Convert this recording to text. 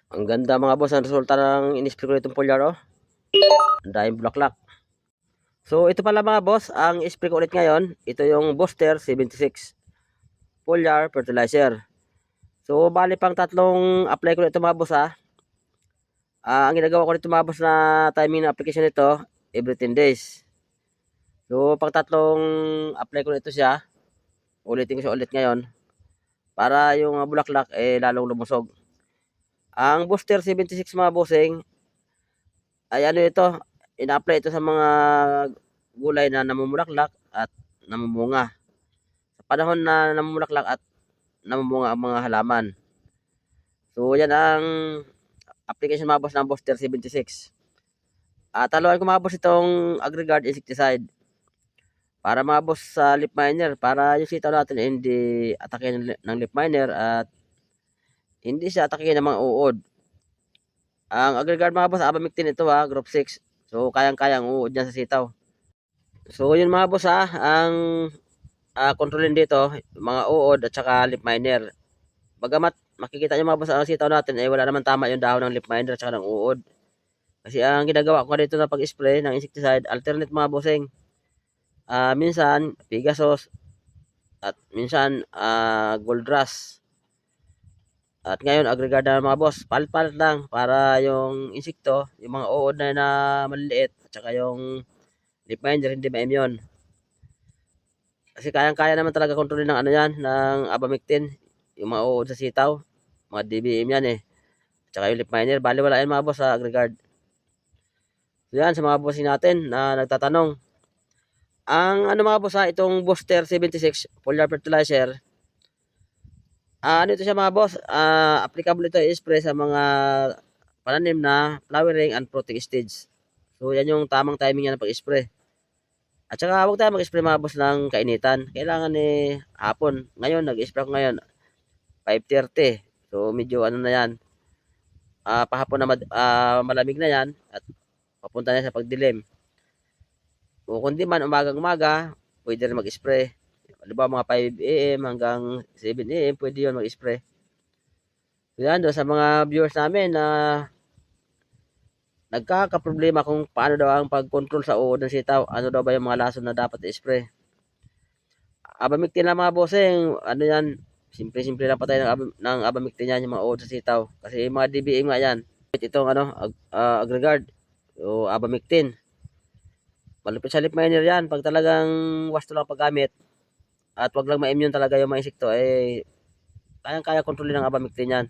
Ang ganda mga boss ang resulta ng in-spray ko nitong foliar oh. Ang daming bulaklak. So ito pala mga boss, ang spray ko ulit ngayon, ito yung Booster 76 foliar fertilizer. So bali pang tatlong apply ko nito mga boss ha. Ang ginagawa ko nito mga boss na timing na application nito, every 10 days. So pang tatlong apply ko nito siya, ulitin ko siya ulit ngayon para yung bulaklak lalong lumusog. Ang Booster 76 mga bossing ay ano ito, ina-apply ito sa mga gulay na namumulaklak at namumunga. Sa panahon na namumulaklak at namumunga ang mga halaman. So yan ang application mga boss ng Booster 76. Taluan ko mga boss itong Agregard insecticide para mga boss sa leaf miner, para yung sitaw natin hindi atake ng leaf miner at hindi siya atake ng mga uod. Ang Agregard mga boss, abamectin ito ha, group 6. So kayang-kayang uod dyan sa sitaw. So yun mga boss ha, ang kontrolin dito, mga uod at saka leaf miner. Bagamat makikita nyo mga boss ang sitaw natin, wala naman tama yung dahon ng leaf miner at saka ng uod. Kasi ang ginagawa ko dito na pag-spray ng insecticide, alternate mga bossing. Minsan, Pegasus, at minsan, Gold Rush. At ngayon, Agregard na mga boss, palit-palit lang para yung insekto, yung mga uod na maliliit, at saka yung leaf miner hindi ma-immune. Kasi kayang-kaya naman talaga kontrolin ng ano yan, ng abamectin, yung mga uod sa sitaw, mga DBM yan eh. At saka yung leaf miner, bali wala yan mga boss sa Agregard. So yan, sa mga bossing natin na nagtatanong. Ang ano mga boss itong Booster 76 foliar fertilizer, ano ito siya mga boss, applicable ito i-spray sa mga pananim na flowering and fruiting stage. So yan yung tamang timing yan ng pag-spray. At saka huwag tayo mag-spray mga boss ng kainitan. Kailangan hapon. Ngayon, nag-spray ko ngayon 5:30. So medyo ano na yan. Pahapon na malamig na yan at papunta na sa pagdilim. O kundi man umagang-umaga, pwede rin mag-spray. Halimbawa mga 5 AM hanggang 7 AM, pwede yun mag-spray. So yan, doon sa mga viewers namin na nagkakaproblema kung paano daw ang pag-control sa uod ng sitaw. Ano daw ba yung mga lason na dapat i-spray. Abamectin lang mga bossing, ano yan, simple-simple lang patay ng abamectin yan, yung mga uod sa sitaw. Kasi yung mga DBA nga yan. Itong Agregard, o abamectin. Malupit sa leaf miner yan. Pag talagang wasto lang paggamit at wag lang ma-immune talaga yung mga insekto, kayang-kaya kontrolin ng abamectin yan.